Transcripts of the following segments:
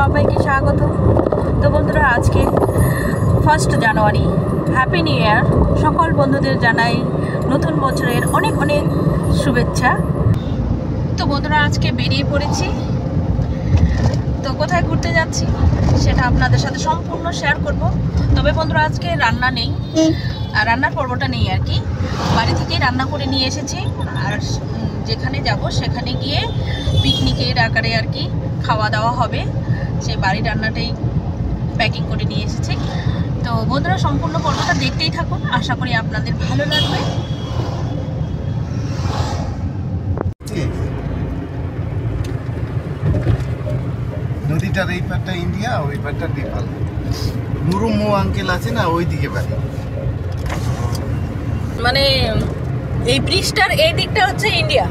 সবাইকে স্বাগত। তো বন্ধুরা, আজকে 1 জানুয়ারি, হ্যাপি নিউ ইয়ার। সকল বন্ধুদের জানাই নতুন বছরের অনেক অনেক শুভেচ্ছা। তো বন্ধুরা, আজকে বেরিয়ে পড়েছি। তো কোথায় ঘুরতে যাচ্ছি সেটা আপনাদের সাথে সম্পূর্ণ শেয়ার করব। তবে বন্ধুরা, আজকে রান্না নেই, রান্নার পর্বটা নেই আর কি। বাড়ি থেকেই রান্না করে নিয়ে এসেছি, আর যেখানে যাব সেখানে গিয়ে পিকনিকের আকারে আর কি খাওয়া দাওয়া হবে। সেই বাড়ির রান্নাটাই প্যাকিং করে নিয়ে এসেছি। তো বন্ধুরা, সম্পূর্ণ পর্বটা দেখতেই থাকুন, আশা করি আপনাদের ভালো লাগবে। নদীটার এই পারটা ইন্ডিয়া, ওই পারটা নেপাল। মুরুমু আঙ্কেল আছে না, ওই দিকে বাড়ি। মানে এই ব্রিজটার এই দিকটা হচ্ছে ইন্ডিয়া,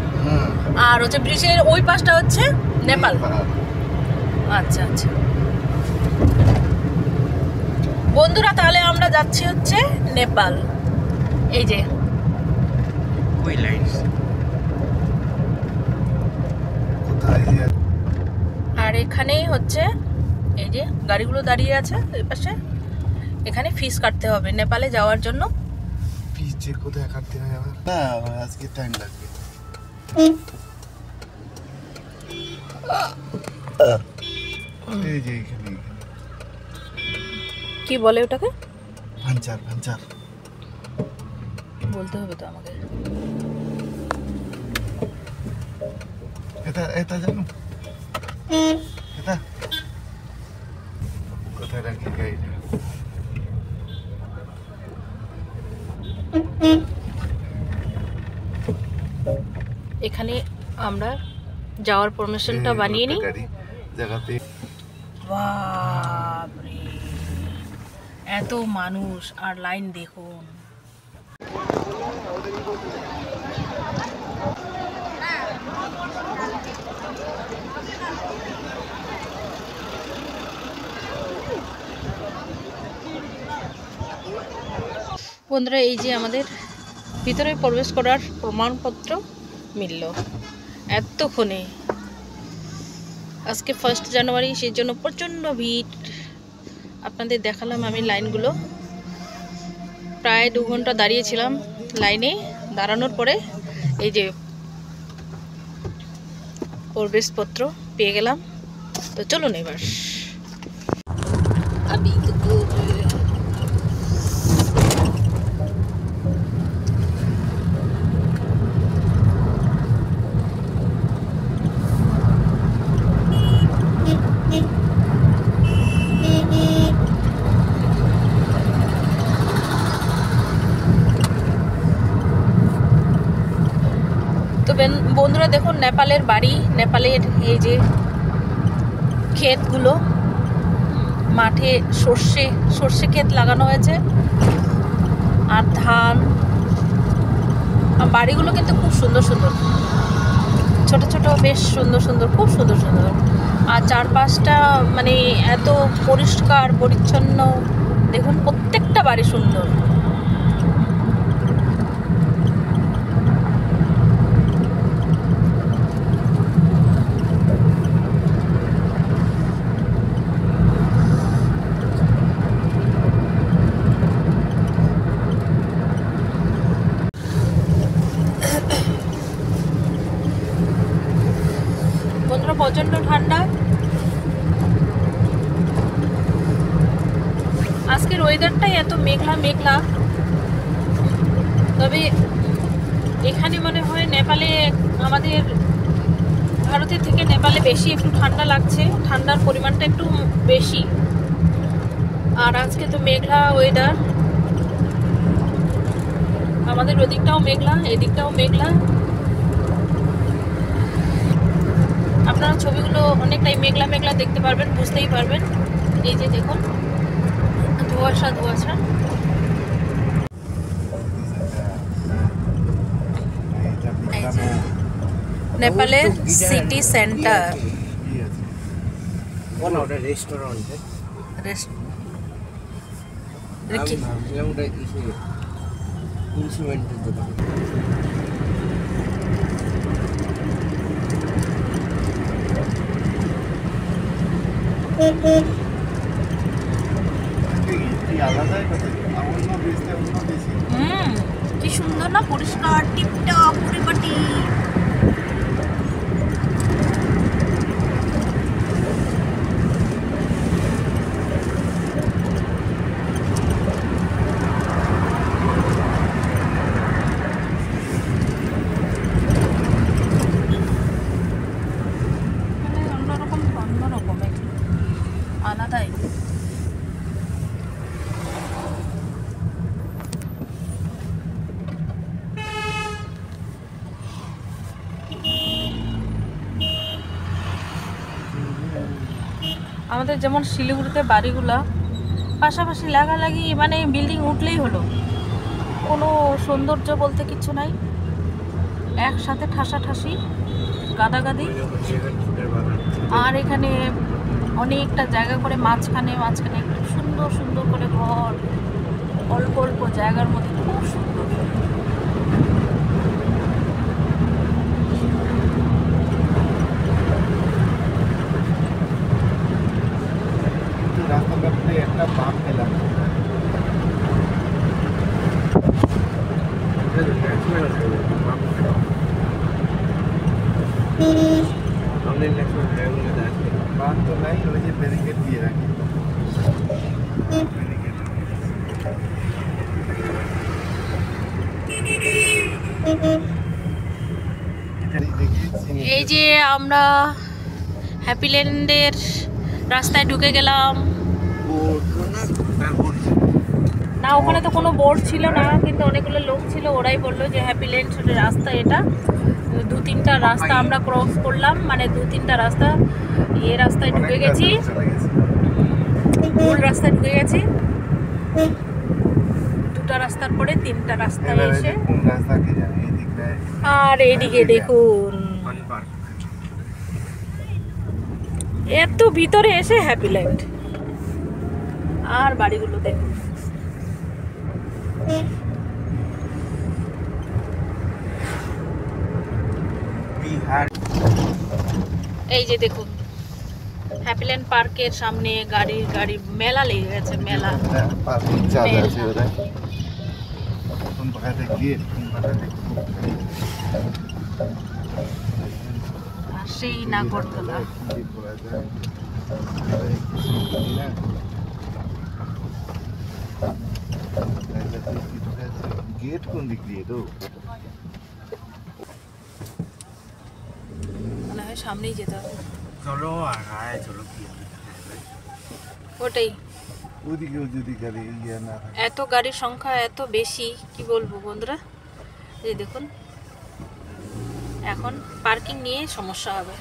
আর হচ্ছে ব্রিজের ওই পাশটা হচ্ছে নেপাল। আচ্ছা আচ্ছা বন্ধুরা, তাহলে আমরা যাচ্ছি হচ্ছে নেপাল। এই যে ওই লাইন কোথায়? আর এখানেই হচ্ছে এই যে গাড়িগুলো দাঁড়িয়ে আছে এই পাশে। এখানে ফিস কাটতে হবে নেপালে যাওয়ার জন্য। পিচে কোথায় কাটতে হয় আবার? না, আজকে টাইম লাগবে। এই যে এখানে কি বলে ওটাকে? ভাঞ্চার ভাঞ্চার বলতে হবে তো আমাকে। এটা এটা জানো, এটা কোথায় রাখি গাড়িটা? এখানে আমরা যাওয়ার পারমিশনটা বানিয়ে নিই। জায়গাতে বাপরে, এত মানুষ আর লাইন দেখুন। বন্ধুরা, এই যে আমাদের ভিতরে প্রবেশ করার প্রমাণপত্র মিলল এতক্ষণে। আজকে 1 জানুয়ারি, সেই জন্য প্রচণ্ড ভিড়। আপনাদের দেখালাম আমি লাইনগুলো। প্রায় 2 ঘন্টা দাঁড়িয়েছিলাম লাইনে। দাঁড়ানোর পরে এই যে প্রবেশপত্র পেয়ে গেলাম। তো চলুন এবার। তো বন্ধুরা দেখুন, নেপালের বাড়ি, নেপালের এই যে ক্ষেতগুলো, মাঠে সর্ষে ক্ষেত লাগানো হয়েছে আর ধান। বাড়িগুলো কিন্তু খুব সুন্দর সুন্দর, ছোট ছোট, বেশ সুন্দর সুন্দর, খুব সুন্দর সুন্দর। আর চারপাশটা মানে এত পরিষ্কার পরিচ্ছন্ন। দেখুন, প্রত্যেকটা বাড়ি সুন্দর। প্রচন্ড ঠান্ডা। আজকের ওয়েদারটাই এত মেঘলা মেঘলা। তবে এখানে মনে হয় নেপালে, আমাদের ভারতের থেকে নেপালে বেশি একটু ঠান্ডা লাগছে। ঠান্ডার পরিমাণটা একটু বেশি। আর আজকে তো মেঘলা ওয়েদার। আমাদের ওদিকটাও মেঘলা, এদিকটাও মেঘলা। আপনারা ছবিগুলো অনেকটাই মেঘলা মেঘলা দেখতে পারবেন, বুঝতেই পারবেন। এই যে দেখুন, ধোঁয়াশা ধোঁয়াশা। নেপালের সিটি সেন্টার। আলাদাই কথা, অন্য দেশে অন্য দেশে। কি সুন্দর না, পরিষ্কার টিপটপ পরিপাটি। অন্যরকম আলাদাই। আমাদের যেমন শিলিগুড়িতে বাড়িগুলা পাশাপাশি লাগালাগি, মানে বিল্ডিং উঠলেই হলো, কোনো সৌন্দর্য বলতে কিছু নাই, একসাথে ঠাসাঠাসি গাদাগাদি। আর এখানে অনেকটা জায়গা করে মাঝখানে একটু সুন্দর সুন্দর করে ঘর, অল্প অল্প জায়গার মধ্যে খুব সুন্দর। রাস্তাঘাটে একটা বাম পেলাম, বাম তো নাই, ওই যে ব্যারিকেড দিয়ে রাখে। এই যে আমরা হ্যাপিল্যান্ডের রাস্তায় ঢুকে গেলাম। না, ওখানে তো কোনো বোর্ড ছিল না, কিন্তু অনেকগুলো লোক ছিল, ওরাই বললো যে হ্যাপিল্যান্ড রাস্তা এটা। 2-3টা রাস্তা আমরা ক্রস করলাম, মানে 2-3টা রাস্তা, এই রাস্তায় ঢুকে গেছি, মূল রাস্তায় ঢুকে গেছি। 2টা রাস্তার পরে 3টা রাস্তায় এসে, আর এইদিকে দেখুন, এত ভিতরে এসে হ্যাপিল্যান্ড। আর বাড়িগুলো দেখুন, এই যে দেখুন হ্যাপিল্যান্ড পার্কের সামনে গাড়ি মেলা লেগে গেছে, মেলা। আর সেই নাগরদোলা। गेट कौन दिख रही है तो মনে হয় সামনেই যেতে হবে। चलो आ रहा है, चलो ওটাই, ওদিকে যদি গাড়ি ইয়ে না থাকে। এত গাড়ির সংখ্যা এত বেশি, কি বলবো বন্ধুরা। এই দেখুন, এখন পার্কিং নিয়ে সমস্যা হবে।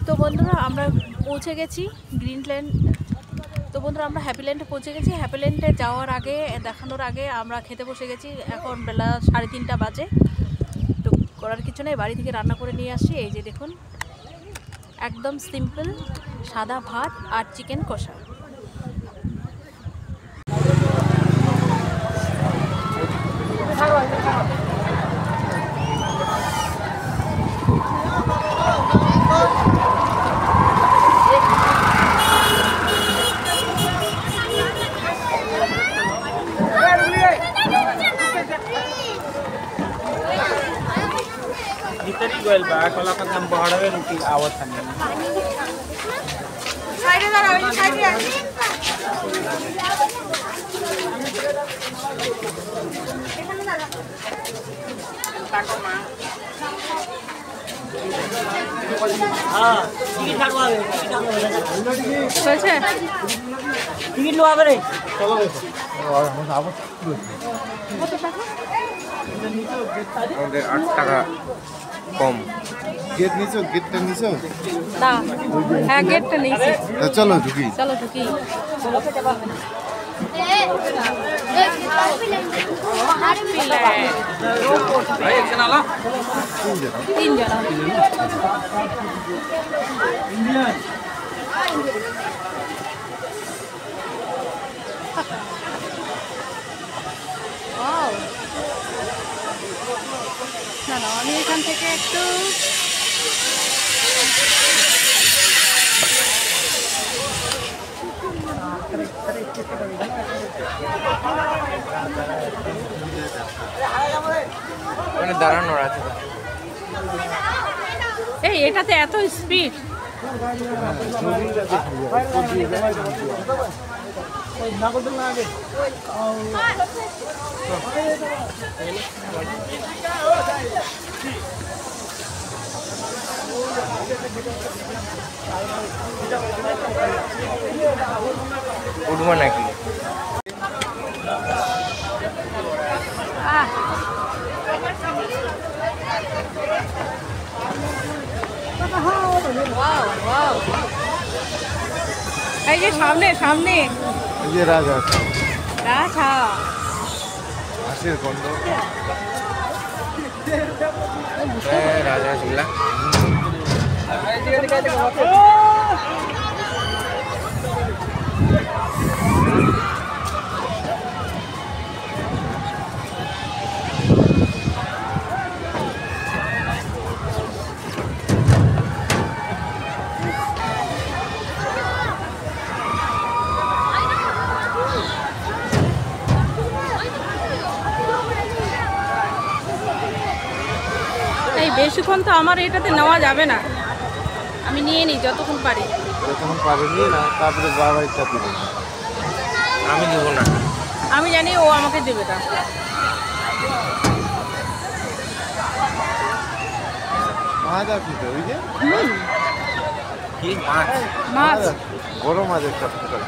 তো বন্ধুরা আমরা পৌঁছে গেছি গ্রিনল্যান্ড। তো বন্ধুরা আমরা হ্যাপিল্যান্ডে পৌঁছে গেছি। হ্যাপিল্যান্ডে যাওয়ার আগে, দেখানোর আগে আমরা খেতে বসে গেছি। এখন বেলা 3:30 বাজে। তো করার কিছু নেই, বাড়ি থেকে রান্না করে নিয়ে আসছি। এই যে দেখুন, একদম সিম্পল সাদা ভাত আর চিকেন কষা। Tadi gue elba, kalau kan yang bawa ada nanti awat kan. हाँ, टिकट काटवा दे, टिकट काटवा दे। হয়েছে? टिकट लो आवे रे। चलो। और हम आवत কত টাকা? আমাদের 8 টাকা কম। গেট নিছো, গেটটা নিছো? না, হ্যাঁ গেটটা নিয়েছি। চলো ঢুকি। চলো ঢুকি। তিন জন। না না, আমি এখান থেকে একটু মানে দাঁড়ানোর আছে। এই এটাতে এত স্পিড। উঠবো নাকি? এই যে সামনে সামনে এই যে রাজহাঁস, হাঁসের গন্ধ। রাজহাঁসগুলা এই বেশিক্ষণ তো আমার এটাতে নেওয়া যাবে না, আমি নিয়ে নিই যতক্ষণ পারি। যতক্ষণ পারেনি না, তারপরে বাবা ইচ্ছা দিবে। আমি দেবো না। আমি জানি ও আমাকে দেবে না। মাছ আছে তো ওই যে কি মাছ? মাছ বড় মাছের চাপ করে।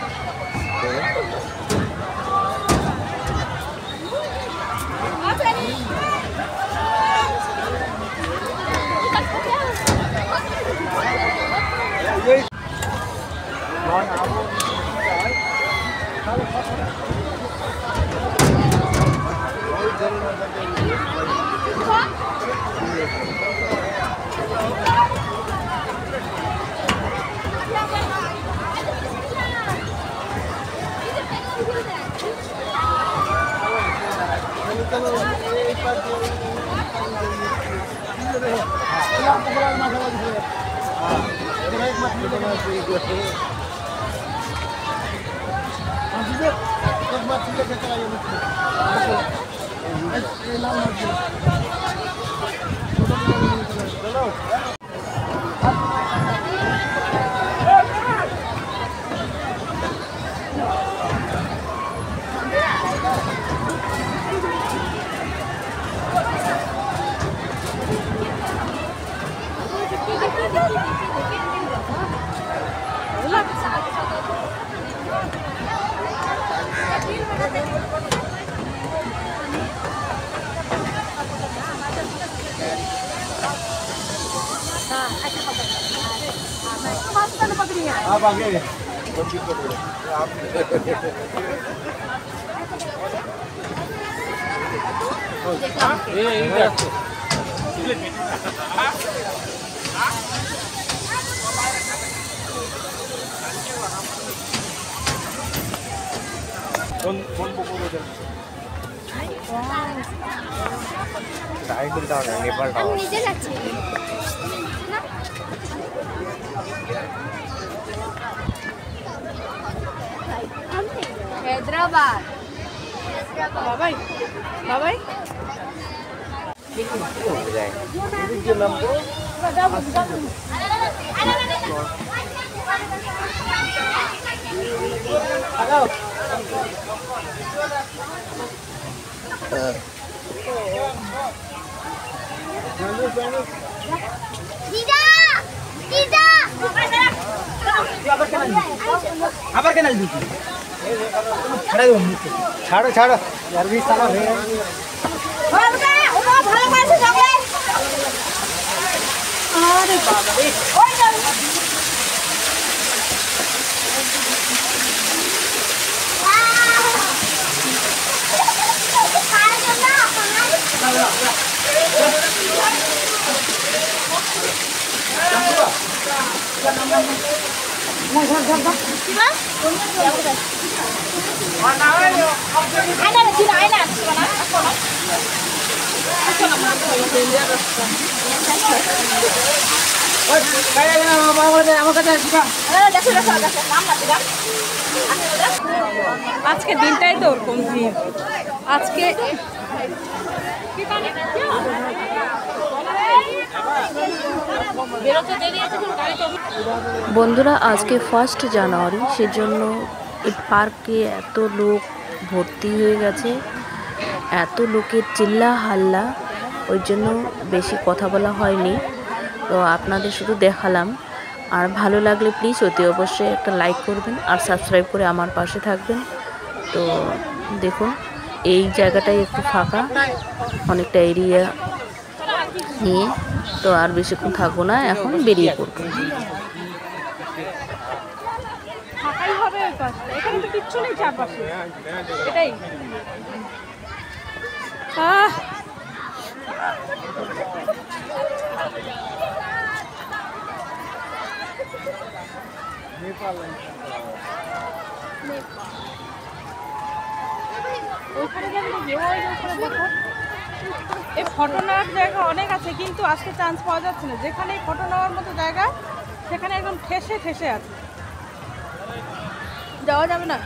आप आगे नेपाल আমি নিজে যাচ্ছি हैदराबाद বাবাই বাবাই দিদা দিদা আবার কেন দিচ্ছি ছাড়া দেবো ছাড়ো ছাড়ো यार 20 साल হয়ে গেছে বাবা ওরা ভালো পাইছে চকলেট আরে বাবা রে ওই যাও আয়না ছিল আয়না ছিল না আমার কাছে আজকে দিনটাই তো ওরকম ভিড় আজকে বন্ধুরা আজকে 1 জানুয়ারি, সেজন্য এই পার্কে এত লোক ভর্তি হয়ে গেছে, এত লোকের চিল্লা হাল্লা, ওই জন্য বেশি কথা বলা হয়নি। তো আপনাদের শুধু দেখালাম। আর ভালো লাগলে প্লিজ অতি অবশ্যই একটা লাইক করবেন আর সাবস্ক্রাইব করে আমার পাশে থাকবেন। তো দেখুন এই জায়গাটাই একটু ফাঁকা, অনেকটা এরিয়া নিয়ে। তো আর বেশিক্ষণ থাকবো না, এখন বেরিয়ে পড়বো। ফাঁকাই হবে ওই পাশটা, এখানে তো কিচ্ছু নেই চারপাশে, এটাই ওইখানে যাবে না, দেখো এই ফটো নেওয়ার জায়গা অনেক আছে, কিন্তু আজকে চান্স পাওয়া যাচ্ছে না। যেখানে ফটো নেওয়ার মতো জায়গা সেখানে একদম ঠেসে ঠেসে আছে, যাওয়া যাবে না।